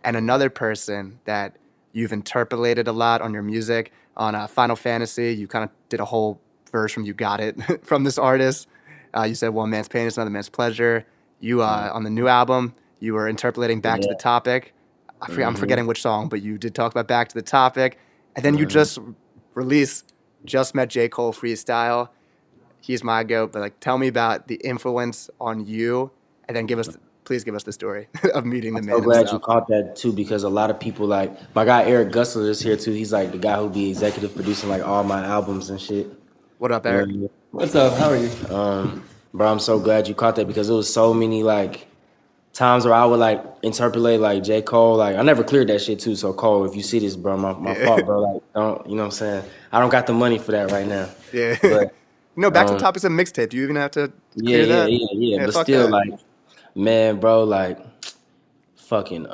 and another person that you've interpolated a lot on your music. On Final Fantasy, you kind of did a whole verse from "You Got It" from this artist. You said "One man's pain is another man's pleasure." You on the new album, you were interpolating "Back to Yeah. the Topic." I'm Mm-hmm. forgetting which song, but you did talk about "Back to the Topic," and then you Mm-hmm. just released "Just Met J. Cole" freestyle. He's my goat, but like, tell me about the influence on you, and then please give us the story of meeting the I'm so man glad you himself. caught that too, because a lot of people like my guy Eric Gussler is here too. He's like the guy who be executive producing like all my albums and shit. What up, You know what Eric? I mean? What's up? How are you? Bro, I'm so glad you caught that because it was so many like times where I would like interpolate like J. Cole. Like I never cleared that shit too. So Cole, if you see this, bro, my Yeah, fault, bro. Like don't you know what I'm saying? I don't got the money for that right now. yeah. But No, Back to the um Topic's a mixtape. Do you even have to yeah, clear yeah, that? yeah, yeah. Yeah, But fuck still that. like man, bro, like fucking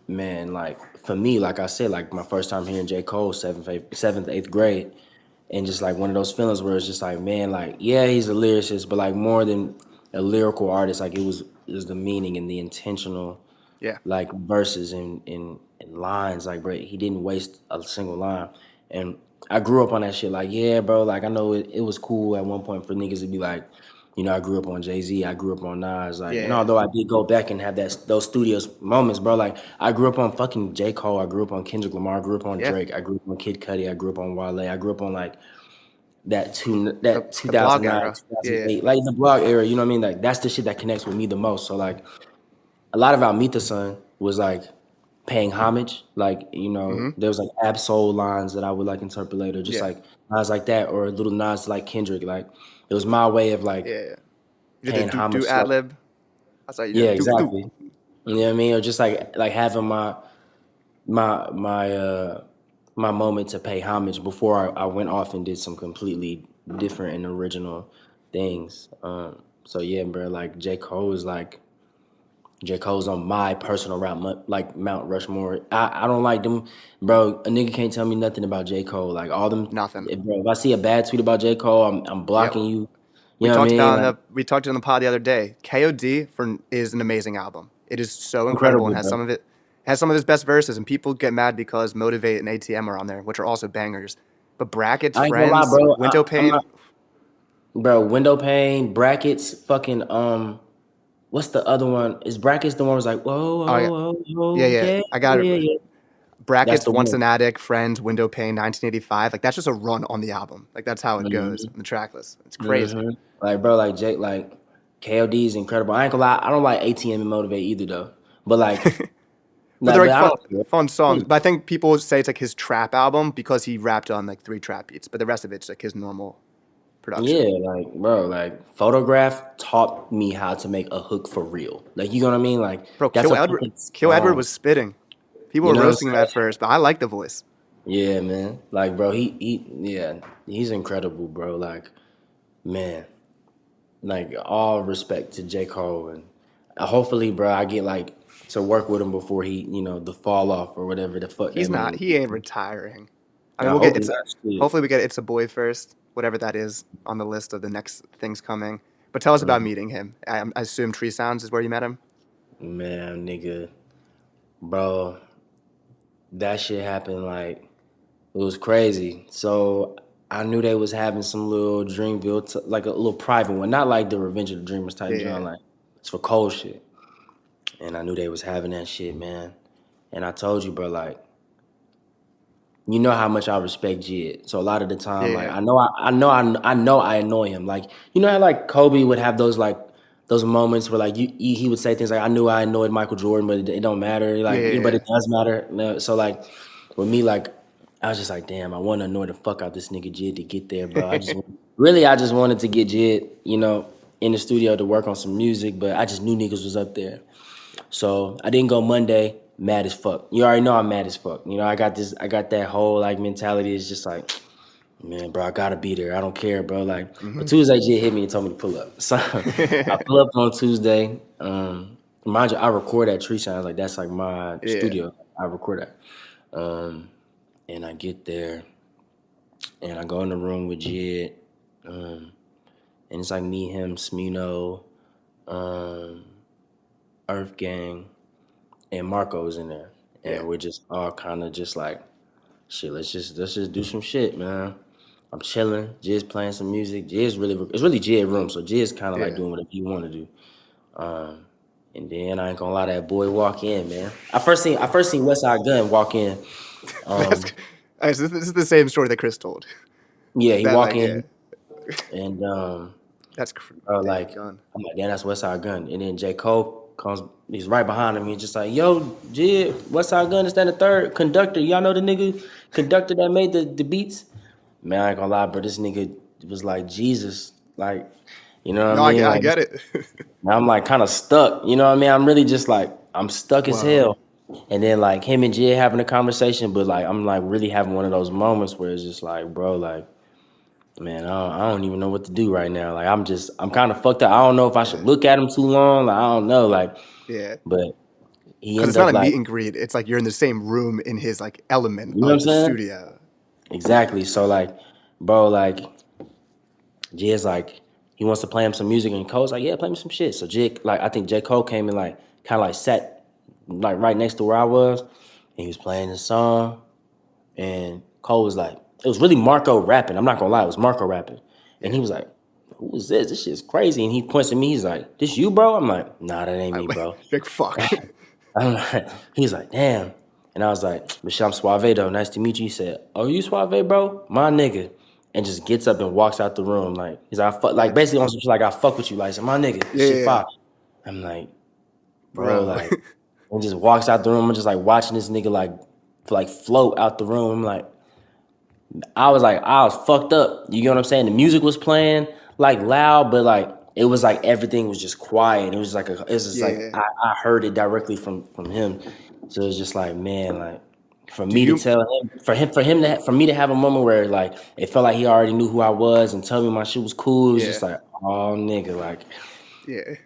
man, like for me, like I said, like my first time hearing J. Cole, seventh, eighth grade, and just like one of those feelings where it's just like, man, like yeah, he's a lyricist, but like more than a lyrical artist, like it was the meaning and the intentional Yeah, like verses and lines. Like, bro, he didn't waste a single line. And I grew up on that shit. Like, yeah, bro. Like, I know it was cool at one point for niggas to be like, I grew up on Jay-Z, I grew up on Nas. Like, and yeah, although I did go back and have those studios moments, bro. Like, I grew up on fucking J. Cole. I grew up on Kendrick Lamar. I grew up on yeah. Drake. I grew up on Kid Cudi. I grew up on Wale. I grew up on like The that the blog 2009, era. Yeah, 2008, like the blog era. You know what I mean? Like, that's the shit that connects with me the most. So like a lot of our Meet the Sun was like paying homage. Like, mm-hmm. there was like Absol lines that I would like interpolate or just Yeah, like lines like that or little nods like Kendrick. Like it was my way of like yeah. You did paying the do homage to ad like lib. I saw you yeah, did do. exactly. You know what I mean? Or just like having my my moment to pay homage before I went off and did some completely different and original things. So yeah, bro, like J. Cole's on my personal route, like Mount Rushmore. I don't like them, bro. A nigga can't tell me nothing about J. Cole. Like all them, Nothing. bro. If I see a bad tweet about J. Cole, I'm Yep. blocking you. You know what I mean? Like We talked in the pod the other day. KOD is an amazing album. It is so incredible and incredible, bro. has some of his best verses. And people get mad because Motivate and ATM are on there, which are also bangers. But Brackets, I ain't gonna lie, Friends, bro. Window I'm not, Pane, bro. Window pane, brackets, fucking What's the other one? Is brackets the one was like whoa oh yeah, whoa whoa yeah, whoa yeah. yeah I got it. yeah yeah. That's Brackets, the Once one. an Addict, Friends, Window Pane, 1985. Like that's just a run on the album. Like that's how it goes hmm on the track list. It's crazy. hmm Like bro, like Jake, like KOD is incredible. I ain't gonna lie, I don't like ATM and Motivate either though. But like But no, they're but like I fun, don't care. fun songs. Hmm. But I think people say it's like his trap album because he rapped on like 3 trap beats. But the rest of it's like his normal production. Yeah, like bro, like Photograph taught me how to make a hook for real. Like you know what I mean? Like Bro, that's a fucking Kill Edward song. was spitting. People You were know what I'm roasting him at saying? first, but I like the voice. Yeah, man. Like bro, he yeah, he's incredible, bro. Like man, like all respect to J. Cole and hopefully, bro, I get like to work with him before he, the fall off or whatever the fuck He's that not. means. He ain't retiring. I mean, I we'll get hope it's. not. Shit. Hopefully, we get It's a Boy first, whatever that is on the list of the next things coming. But tell us about meeting him. I assume Tree Sounds is where you met him. Man, nigga, bro, that shit happened like it was crazy. So I knew they was having some little Dreamville, like a little private one, not like the Revenge of the Dreamers type Yeah, joint, yeah, like it's for cold shit. And I knew they was having that shit, man. And I told you, bro, like you know how much I respect Jid. So a lot of the yeah, time, like yeah. I know I annoy him. Like you know how like Kobe would have those moments where like he would say things like I knew I annoyed Michael Jordan, but it don't matter. Yeah, Like yeah, but yeah. it does matter. No, so like with me, like I was just like, damn, I want to annoy the fuck out this nigga Jid to get there, bro. I just wanted to get Jid, in the studio to work on some music, but I just knew niggas was up there. So I didn't go Monday, mad as fuck. You already know I'm mad as fuck. I got that whole like mentality. It's just like, man, bro, I gotta be there. I don't care, bro. Like, but hmm Tuesday, Jay hit me and told me to pull up. So I pull up on Tuesday. Mind you, I record at Tree Sounds. Like that's like my Yeah. studio. I record at. Um, and I get there and I go in the room with Jid. Um, and it's like me, him, Smino, um, Earth Gang. and Marco was in there, Yeah. and we're just all kind of just like, shit. Let's just do some shit, man. I'm chilling, just playing some music. It's really Jid room, so Jid's kind of like Yeah. doing whatever you want to do. Um, and then I ain't gonna lie, that boy walk in, man. I first seen West Side Gun walk in. That's Um, this is the same story that Chris told. yeah, he That walk like yeah. in, and Damn like gun. I'm like, damn, that's West Side Gun. And then J. Cole comes, he's right behind him. He's just like, yo, Jid, West Side Gun is that the third conductor? Y'all know the nigga conductor that made the beats? Man, I ain't gonna lie, bro. This nigga was like Jesus, like, you know what I No, mean? I Like, get it. I'm like kind of stuck. You know what I mean? I'm really just like I'm stuck as Whoa. hell. And then like him and Jid having a conversation, but like I'm like really having one of those moments where it's just like, bro, like, man, I don't even know what to do right now. Like I'm kind of fucked up. I don't know if I should Yeah. look at him too long. Like I don't know. Like, Yeah. but he Because it's ended not up a like, meet and greet. It's like you're in the same room in his like element you know what I'm of the saying? studio. Exactly. So like, bro, like Jid's like he wants to play him some music, and Cole's like, yeah, play me some shit. So Jid, like I think J. Cole came and like kind of like sat like right next to where I was, and he was playing the song, and Cole was like, it was really Marco rapping. I'm not gonna lie, it was Marco rapping, and Yeah. he was like, who is this? This shit's crazy. And he points at me. He's like, this you, bro? I'm like, nah, that ain't I, me, bro. like fuck. I'm like, he's like, damn. And I was like, Michelle, I'm Suave though. Nice to meet you. He said, oh, you Suave, bro? My nigga. And just gets up and walks out the room. Like, he's like, like That's basically on some shit like, I fuck with you. Like, I said, my nigga, yeah, shit yeah, yeah. fire. I'm like, bro, Bro. like, and just walks out the room. I'm just like watching this nigga like float out the room. I'm like, I was fucked up. You get what I'm saying? The music was playing like loud, but like it was like everything was just quiet. It was like it's just Yeah, like yeah. I heard it directly from him. So it's just like, man, like for Do me to you tell him, for me to have a moment where like it felt like he already knew who I was and tell me my shit was cool. It was yeah. just like, oh nigga, like Yeah.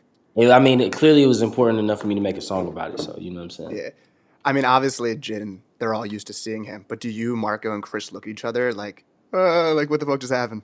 I mean, it was important enough for me to make a song about it. So you know what I'm saying? Yeah. I mean, obviously, Jin, they're all used to seeing him. But do you, Marco, and Chris look at each other like what the fuck just happened?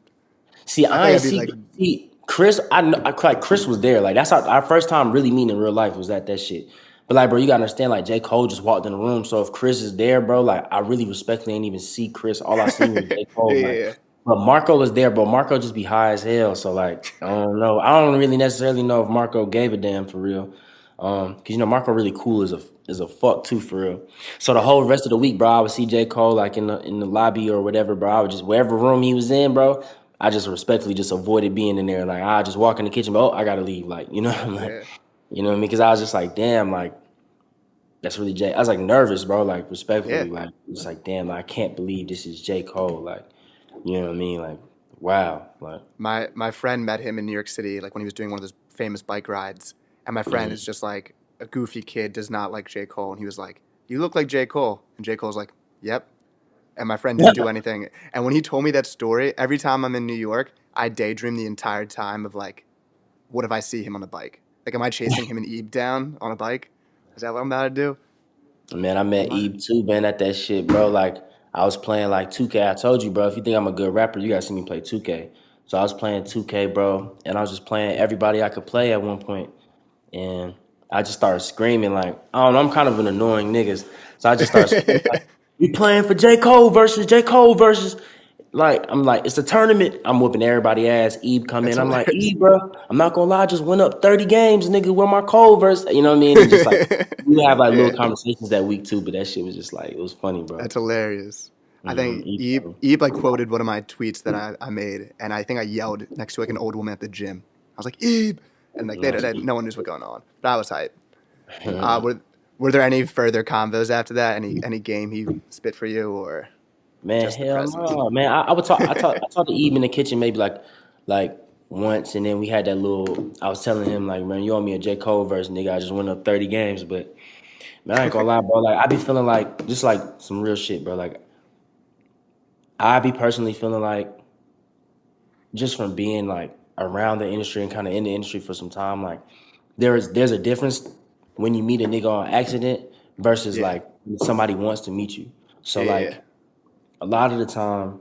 See, I I think ain't I'd be like, see Chris. I know, like Chris was there. Like that's our first time really meeting in real life was at that shit. But like, bro, you gotta understand. Like J. Cole just walked in the room, so if Chris is there, bro, like I really respectfully ain't even see Chris. All I seen was yeah, J. Cole. Like, yeah, but Marco was there, bro. Marco just be high as hell. So like, I don't know. I don't really necessarily know if Marco gave a damn for real. Cause you know Marco really cool as a fuck too for real. So the yeah, whole rest of the week, bro, I would see J. Cole like in the lobby or whatever, bro. I would just wherever room he was in, bro. I just respectfully just avoided being in there. Like I just walk in the kitchen, but, oh, I gotta leave. Like you know, I'm like, yeah, you know what I mean? Because I was just like, damn, like that's really J. I was like nervous, bro. Like yeah. respectfully, like it's like, damn, like, I can't believe this is J. Cole. Like, you know what I mean? Like, wow, like, My friend met him in New York City, like when he was doing one of those famous bike rides. And my friend is mhm. just like a goofy kid, does not like J. Cole. And he was like, "You look like J. Cole." And J. Cole's like, "Yep." And my friend didn't do anything. And when he told me that story, every time I'm in New York, I daydream the entire time of like, what if I see him on a bike? Like, am I chasing him and Eve down on a bike? Is that what I'm about to do? Man, I Am met I? Eve too, man, at that shit, bro. Like, I was playing like 2K. I told you, bro, if you think I'm a good rapper, you gotta see me play 2K. So I was playing 2K, bro, and I was just playing everybody I could play at one point. And I just started screaming like, I don't know, I'm kind of an annoying niggas. So I just started screaming like, we playing for J. Cole versus like I'm like, it's a tournament. I'm whooping everybody ass. Eve come That's in. I'm like, hilarious. Eve, bro, I'm not gonna lie, I just went up 30 games, nigga, where my Cole versus, you know what I mean? And just like we have like little Yeah, conversations that week too, but that shit was just like it was funny, bro. that's hilarious. I think Eve, Eve like quoted one of my tweets that I made, and I think I yelled next to like an old woman at the gym. I was like, "Eve," and like no one knew what was going on, but I was hyped. Were there any further combos after that? Any game he spit for you, or Man, just the hell presence? no, man. I would talk. I talked to Eve in the kitchen maybe like once, and then we had that little. I was telling him like, man, you owe me a J. Cole verse, nigga. I just went up 30 games, but man, I ain't gonna lie, bro. Like I be feeling like just like some real shit, bro. Like I be personally feeling like just from being like around the industry and kind of in the industry for some time, like there's a difference when you meet a nigga on accident versus Yeah, like when somebody wants to meet you. So yeah, yeah, like a lot of the time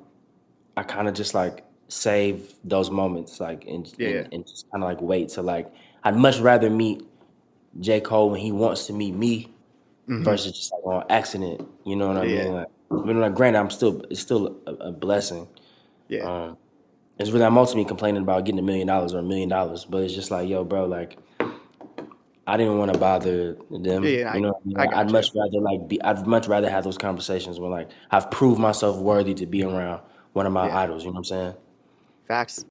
I kind of just like save those moments, like and yeah, yeah, and, and just kind of like wait to like. I'd much rather meet J. Cole when he wants to meet me Hmm. versus just like on accident. You know what I Yeah. mean? Like, I mean, like granted, it's still a blessing. Yeah. Um, it's really I'm ultimately complaining about getting $1 million or $1 million, but it's just like, yo, bro, like I didn't want to bother Yeah. them. Yeah, You know what I mean? I I'd got you. much rather I'd much rather have those conversations when like I've proved myself worthy to be around one of my Yeah. idols. You know what I'm saying? Facts.